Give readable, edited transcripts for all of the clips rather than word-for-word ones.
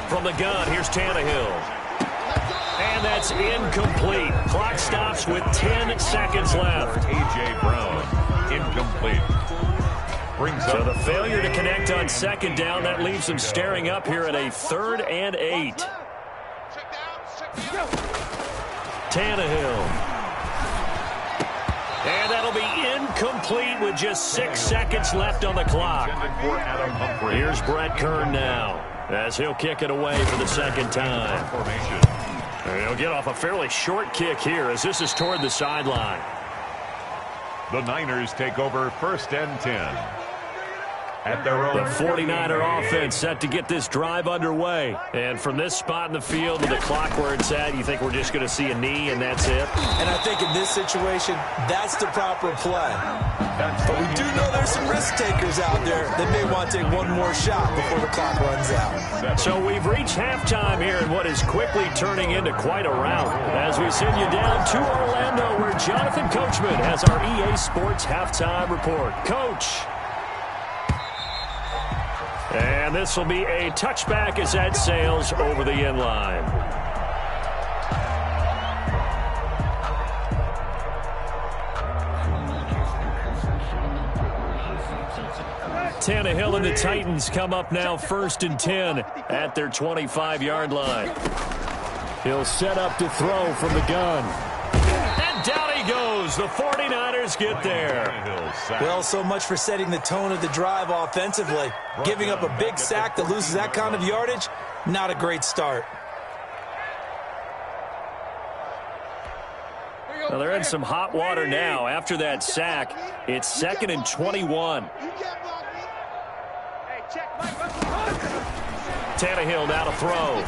From the gun, here's Tannehill. And that's incomplete. Clock stops with 10 seconds left. A.J. Brown, incomplete. So the failure to connect on second down, that leaves him staring up here at a 3rd and 8. Tannehill. And that'll be incomplete with just 6 seconds left on the clock. Here's Brett Kern now, as he'll kick it away for the second time. And he'll get off a fairly short kick here, as this is toward the sideline. The Niners take over 1st and 10. At their own. The 49er offense set to get this drive underway. And from this spot in the field with the clock where it's at, you think we're just going to see a knee and that's it? And I think in this situation, that's the proper play. But we do know there's some risk takers out there that may want to take one more shot before the clock runs out. So we've reached halftime here in what is quickly turning into quite a rout, as we send you down to Orlando, where Jonathan Coachman has our EA Sports halftime report. Coach. And this will be a touchback as that sails over the end line. Tannehill and the Titans come up now 1st and 10 at their 25-yard line. He'll set up to throw from the gun. And down he goes. The 49ers get there. Well, so much for setting the tone of the drive offensively. Giving up a big sack that loses that kind of yardage, not a great start. Well, they're in some hot water now. After that sack, it's 2nd and 21. Tannehill now to throw.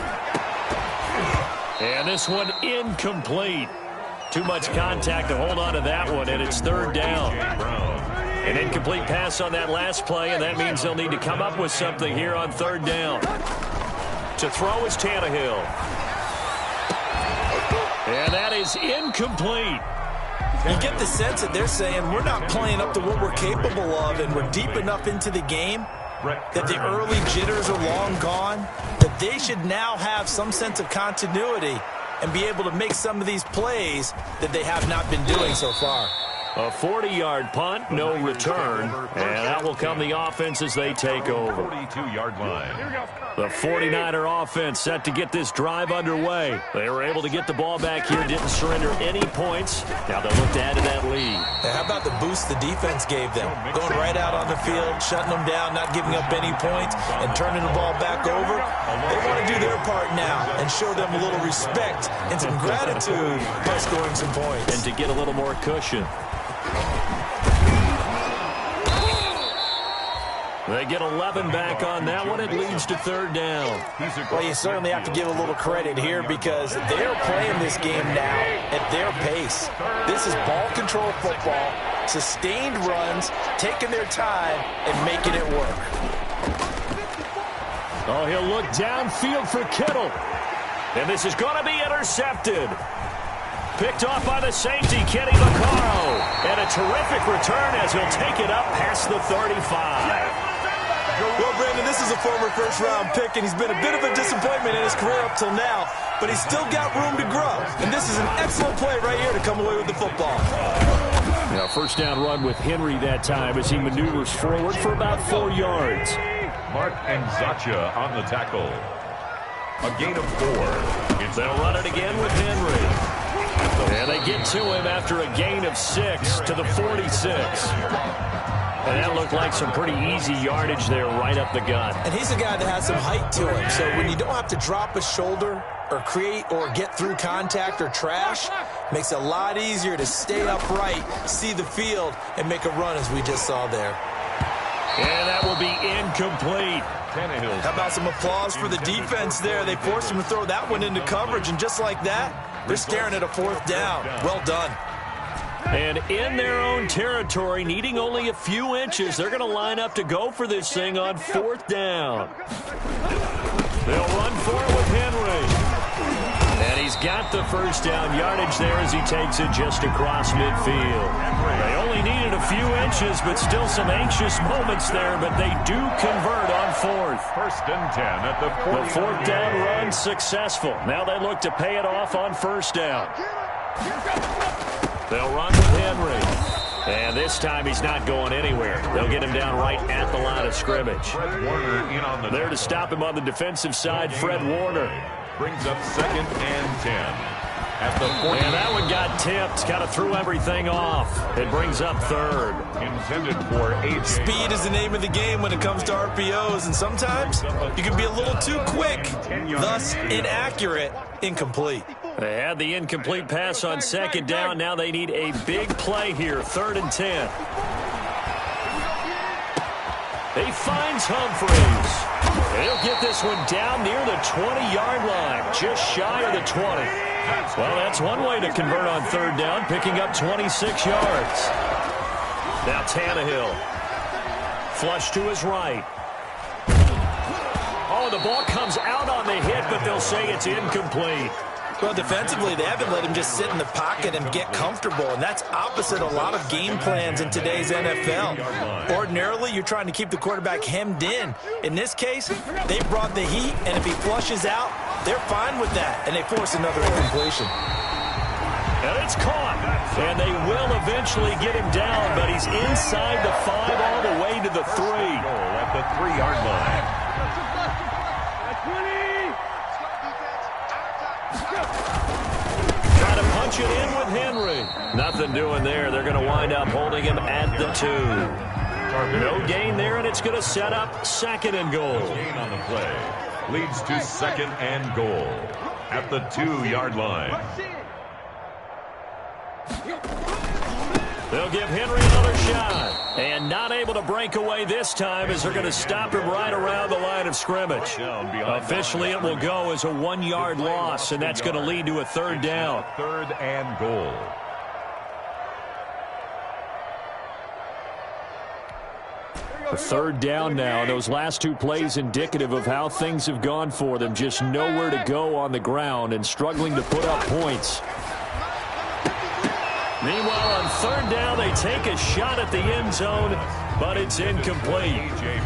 And this one incomplete. Too much contact to hold on to that one, and it's 3rd down. An incomplete pass on that last play, and that means they'll need to come up with something here on 3rd down. To throw is Tannehill. And that is incomplete. You get the sense that they're saying we're not playing up to what we're capable of, and we're deep enough into the game that the early jitters are long gone, that they should now have some sense of continuity and be able to make some of these plays that they have not been doing so far. A 40-yard punt, no return, and that will come the offense as they take over. 42-yard line. The 49er offense set to get this drive underway. They were able to get the ball back here, didn't surrender any points. Now they'll look to add to that lead. Now, how about the boost the defense gave them? Going right out on the field, shutting them down, not giving up any points, and turning the ball back over. They want to do their part now and show them a little respect and some gratitude by scoring some points. And to get a little more cushion. They get 11 back on that one. It leads to 3rd down. Well, you certainly have to give a little credit here because they're playing this game now at their pace. This is ball control football, sustained runs, taking their time and making it work. Oh, he'll look downfield for Kittle. And this is going to be intercepted. Picked off by the safety, Kenny Vaccaro. And a terrific return as he'll take it up past the 35. Well, Brandon, this is a former first-round pick, and he's been a bit of a disappointment in his career up till now, but he's still got room to grow. And this is an excellent play right here to come away with the football. Now, 1st down run with Henry that time as he maneuvers forward for about 4 yards. Mark and Zacha on the tackle. A gain of 4. They'll run it again with Henry. And they get to him after a gain of 6 to the 46. And that looked like some pretty easy yardage there right up the gut. And he's a guy that has some height to him. So when you don't have to drop a shoulder or create or get through contact or trash, makes it a lot easier to stay upright, see the field, and make a run as we just saw there. And that will be incomplete. How about some applause for the defense there? They forced him to throw that one into coverage, and just like that, they're staring at a 4th down. Well done. And in their own territory, needing only a few inches, they're going to line up to go for this thing on 4th down. They'll run for it with Henry. And he's got the 1st down yardage there as he takes it just across midfield. They only needed a few inches, but still some anxious moments there, but they do convert on fourth. First and 10 at the 40. The fourth down run successful. Now they look to pay it off on first down. They'll run with Henry. And this time he's not going anywhere. They'll get him down right at the line of scrimmage. Fred Warner in on the there to stop him on the defensive side, Fred Warner. Brings up second and 10. At the 40. And that one got tipped. Kind of threw everything off. It brings up third. Intended for 8. Speed is the name of the game when it comes to RPOs, and sometimes you can be a little too quick, thus inaccurate, incomplete. They had the incomplete pass on second down. Now they need a big play here, third and 10. He finds Humphreys. He'll get this one down near the 20-yard line, just shy of the 20. Well, that's one way to convert on third down, picking up 26 yards. Now Tannehill. Flush to his right. Oh, the ball comes out on the hit, but they'll say it's incomplete. Well, defensively, they haven't let him just sit in the pocket and get comfortable, and that's opposite a lot of game plans in today's NFL. Ordinarily, you're trying to keep the quarterback hemmed in. In this case, they brought the heat, and if he flushes out, they're fine with that, and they force another incompletion. And it's caught, and they will eventually get him down, but he's inside the 5 all the way to the 3. At the 3-yard line. Try to punch it in with Henry. Nothing doing there. They're going to wind up holding him at the 2. No gain there, and it's going to set up second and goal. Gain on the play. Leads to second and goal at the 2-yard line. They'll give Henry another shot. And not able to break away this time as they're going to stop him right around the line of scrimmage. Officially, it will go as a 1-yard loss, and that's going to lead to a third down. Third and goal. A third down now. Those last 2 plays indicative of how things have gone for them. Just nowhere to go on the ground and struggling to put up points. Meanwhile, on third down, they take a shot at the end zone, but it's incomplete.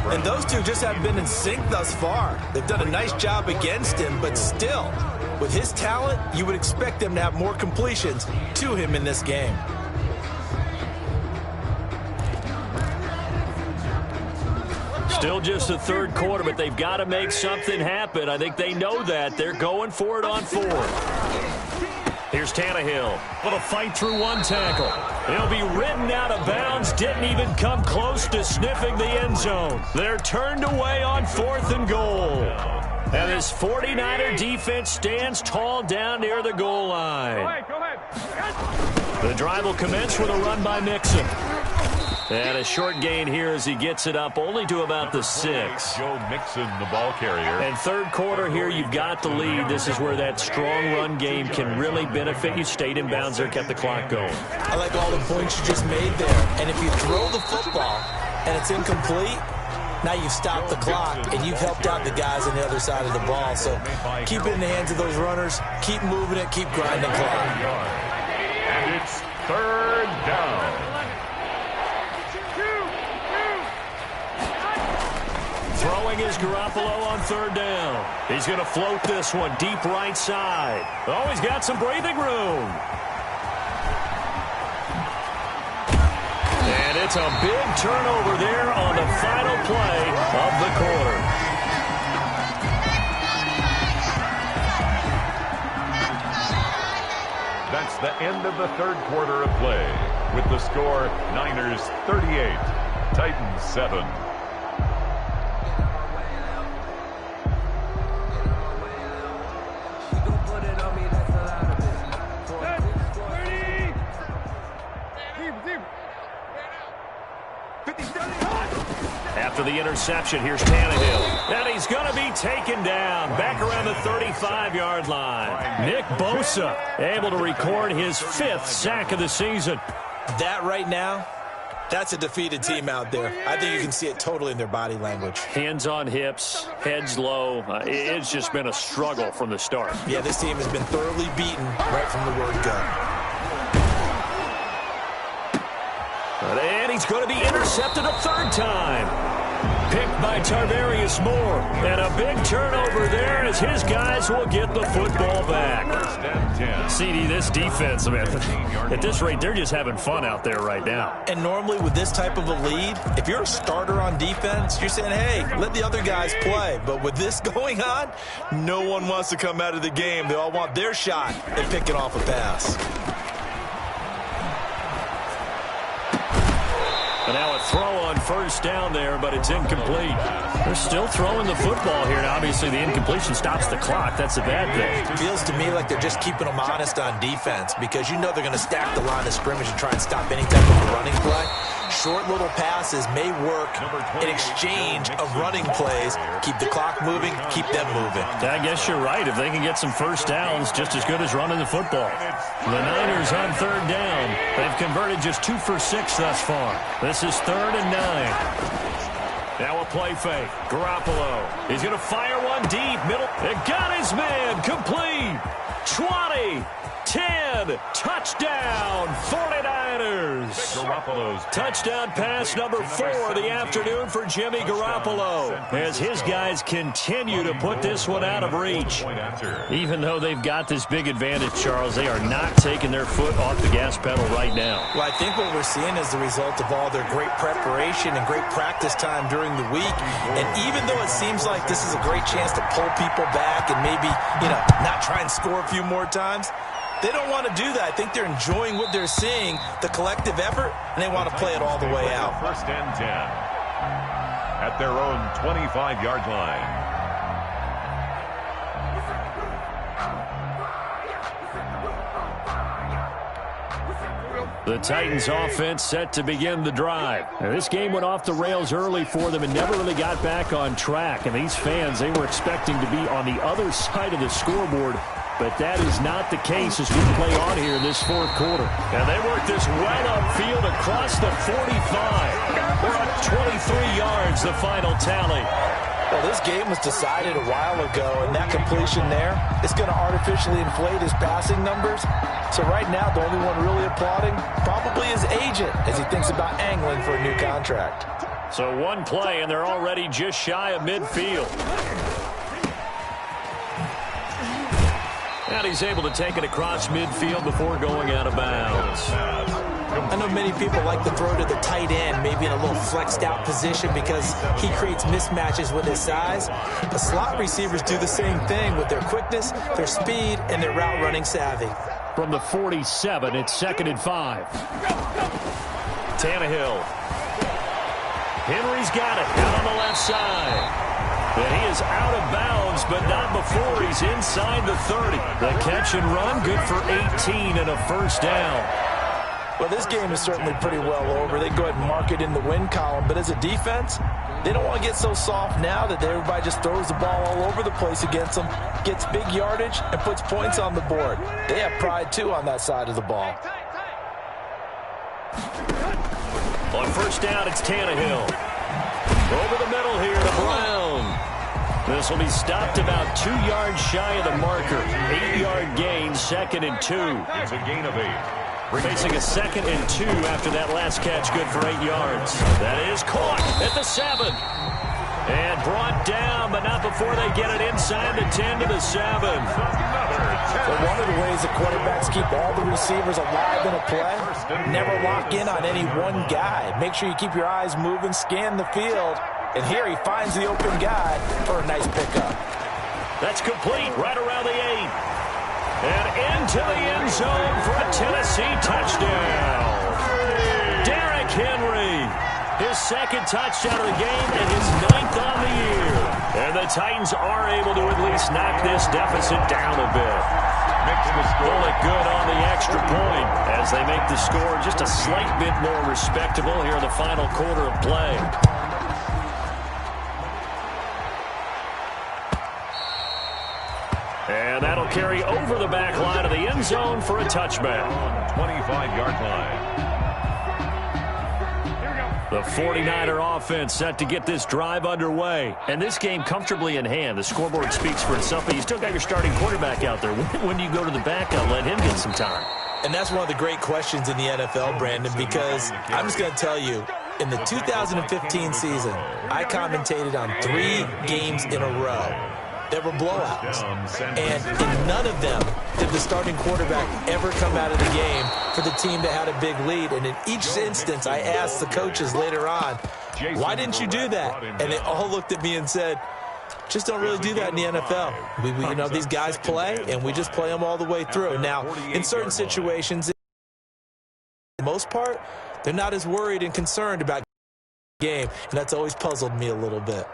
And those two just haven't been in sync thus far. They've done a nice job against him, but still, with his talent, you would expect them to have more completions to him in this game. Still just the third quarter, but they've got to make something happen. I think they know that. They're going for it on 4th. Here's Tannehill. With a fight through 1 tackle. He'll be ridden out of bounds. Didn't even come close to sniffing the end zone. They're turned away on 4th and goal. And this 49er defense stands tall down near the goal line. The drive will commence with a run by Mixon. And a short gain here as he gets it up only to about the 6. Joe Mixon, the ball carrier. And third quarter here, you've got the lead. This is where that strong run game can really benefit you. Stayed in bounds there, kept the clock going. I like all the points you just made there. And if you throw the football and it's incomplete, now you've stopped the clock and you've helped out the guys on the other side of the ball. So keep it in the hands of those runners. Keep moving it. Keep grinding clock. And it's third down. Throwing is Garoppolo on third down. He's going to float this one deep right side. Oh, he's got some breathing room. And it's a big turnover there on the final play of the quarter. That's the end of the third quarter of play. With the score, Niners 38, Titans 7. After the interception, here's Tannehill. And he's going to be taken down back around the 35-yard line. Nick Bosa able to record his 5th sack of the season. That right now, that's a defeated team out there. I think you can see it totally in their body language. Hands on hips, heads low. It's just been a struggle from the start. Yeah, this team has been thoroughly beaten right from the word go. And he's going to be intercepted a third time. Picked by Tarvarius Moore. And a big turnover there as his guys will get the football back. CD, this defense, man, at this rate, they're just having fun out there right now. And normally with this type of a lead, if you're a starter on defense, you're saying, hey, let the other guys play. But with this going on, no one wants to come out of the game. They all want their shot at picking off a pass. And now a throw on first down there, but it's incomplete. They're still throwing the football here. And obviously, the incompletion stops the clock. That's a bad thing. It feels to me like they're just keeping them honest on defense because you know they're going to stack the line of scrimmage and try and stop any type of a running play. Short little passes may work in exchange of running plays. Keep the clock moving, keep them moving. I guess you're right. If they can get some first downs, just as good as running the football. The Niners on third down. They've converted just 2 for 6 thus far. This is 3rd and 9. Now a play fake. Garoppolo. He's going to fire one deep. Middle. It got his man. Complete. 20. 10. Touchdown. 49ers. Touchdown pass number 4 of the afternoon for Jimmy Garoppolo as his guys continue to put this one out of reach. Even though they've got this big advantage, Charles, they are not taking their foot off the gas pedal right now. Well, I think what we're seeing is the result of all their great preparation and great practice time during the week. And even though it seems like this is a great chance to pull people back and maybe, not try and score a few more times, they don't want to do that. I think they're enjoying what they're seeing, the collective effort, and they want to play it all the way out. 1st and 10 at their own 25-yard line. The Titans offense set to begin the drive. Now, this game went off the rails early for them and never really got back on track. And these fans, they were expecting to be on the other side of the scoreboard. But that is not the case as we play on here in this 4th quarter. And they work this right upfield across the 45. We're at 23 yards, the final tally. Well, this game was decided a while ago, and that completion there is going to artificially inflate his passing numbers. So right now, the only one really applauding probably his agent as he thinks about angling for a new contract. So one play, and they're already just shy of midfield. And he's able to take it across midfield before going out of bounds. I know many people like to throw to the tight end, maybe in a little flexed out position because he creates mismatches with his size. The slot receivers do the same thing with their quickness, their speed, and their route running savvy. From the 47, it's 2nd and 5. Tannehill. Henry's got it out on the left side. And he is out of bounds, but not before he's inside the 30. The catch and run, good for 18 and a first down. Well, this game is certainly pretty well over. They go ahead and mark it in the win column. But as a defense, they don't want to get so soft now that everybody just throws the ball all over the place against them, gets big yardage, and puts points on the board. They have pride, too, on that side of the ball. On first down, it's Tannehill. Over the middle here to Brown. This will be stopped about 2 yards shy of the marker. 8-yard gain, 2nd and 2. It's a gain of 8. Facing a 2nd and 2 after that last catch, good for 8 yards. That is caught at the 7. And brought down, but not before they get it inside the 10 to the 7. So one of the ways that quarterbacks keep all the receivers alive in a play, never lock in on any one guy. Make sure you keep your eyes moving, scan the field, and here he finds the open guy for a nice pickup. That's complete right around the 8. And into the end zone for a Tennessee touchdown. Derrick Henry. His 2nd touchdown of the game and his 9th on the year. And the Titans are able to at least knock this deficit down a bit. Pull it good on the extra point as they make the score just a slight bit more respectable here in the final quarter of play. And that'll carry over the back line of the end zone for a touchback. 25-yard line. The 49er offense set to get this drive underway. And this game comfortably in hand. The scoreboard speaks for itself, but you still got your starting quarterback out there. When do you go to the backup, let him get some time? And that's one of the great questions in the NFL, Brandon, because I'm just going to tell you, In the 2015 season, I commentated on 3 games in a row that were blowouts. And in none of them did the starting quarterback ever come out of the game for the team that had a big lead. And in each instance, I asked the coaches later on, why didn't you do that? And they all looked at me and said, just don't really do that in the NFL. You know, these guys play, and we just play them all the way through. Now, in certain situations, for the most part, they're not as worried and concerned about the game, and that's always puzzled me a little bit.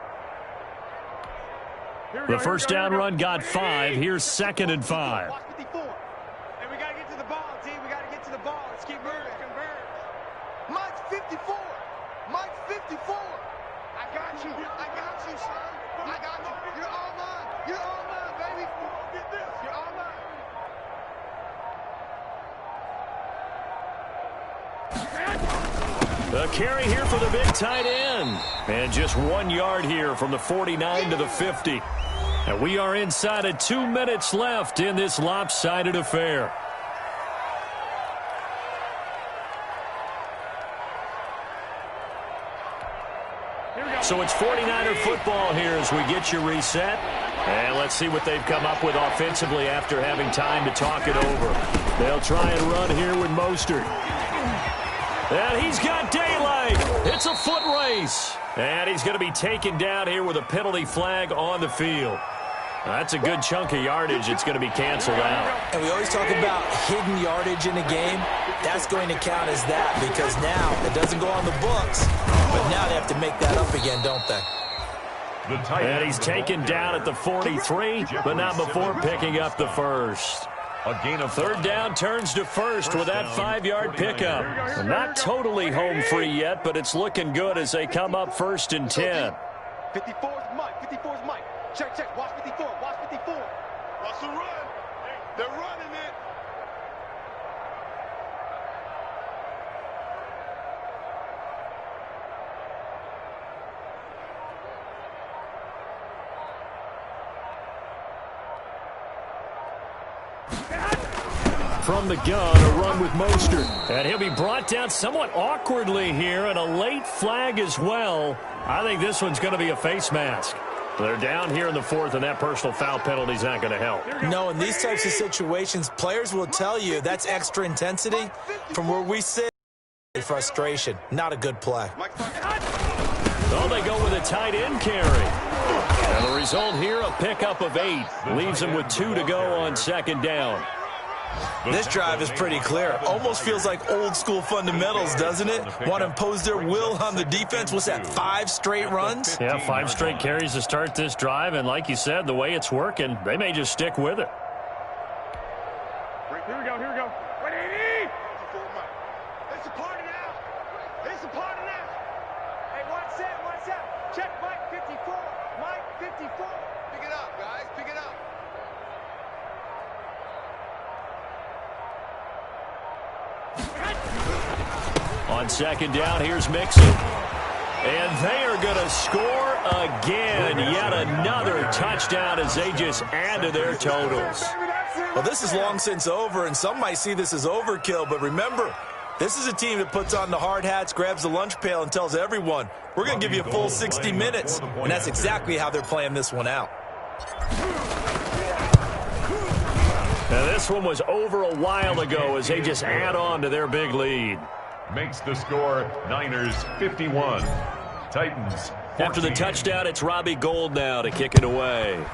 The first down run got 5. Here's 2nd and 5. And we got to get to the ball, team. We got to get to the ball. Let's keep moving. Mike's 54. Mike's 54. I got you. I got you, son. I got you. You're all mine. You're all mine, baby. Get this. You're all mine. The carry here for the big tight end. And just 1 yard here from the 49 to the 50. And we are inside of 2 minutes left in this lopsided affair. So it's 49er football here as we get you reset. And let's see what they've come up with offensively after having time to talk it over. They'll try and run here with Mostert. And he's got daylight. It's a foot race. And he's going to be taken down here with a penalty flag on the field. That's a good chunk of yardage. It's going to be canceled out. And we always talk about hidden yardage in a game. That's going to count as that because now it doesn't go on the books, but now they have to make that up again, don't they? And he's taken down at the 43, but not before picking up the first. A gain of 3rd down turns to first with that 5-yard pickup. Not totally home free yet, but it's looking good as they come up 1st and 10. 54's Mike. 54's Mike. Check, check. Watch 54. Watch 54. Russell run. They're running it. From the gun, a run with Mostert. And he'll be brought down somewhat awkwardly here, and a late flag as well. I think this one's going to be a face mask. They're down here in the 4th, and that personal foul penalty is not going to help. No, in these types of situations, players will tell you that's extra intensity. From where we sit, frustration. Not a good play. Oh, they go with a tight end carry. And the result here, a pickup of 8. Leaves them with 2 to go on 2nd down. This drive is pretty clear. Almost feels like old school fundamentals, doesn't it? Want to impose their will on the defense. What's that, 5 straight runs? Yeah, 5 straight carries to start this drive. And like you said, the way it's working, they may just stick with it. Here we go. Here we go. It's a party now. It's a party now. Hey, watch that. Watch that. Check Mike 54. Mike 54. Pick it up, guys. Pick it up. On 2nd down, here's Mixon. And they are going to score again. Yet another touchdown as they just add to their totals. Well, this is long since over, and some might see this as overkill. But remember, this is a team that puts on the hard hats, grabs the lunch pail, and tells everyone, we're going to give you a full 60 minutes. And that's exactly how they're playing this one out. Now, this one was over a while ago as they just add on to their big lead. makes the score Niners 51. Titans 14. After the touchdown, it's Robbie Gould now to kick it away.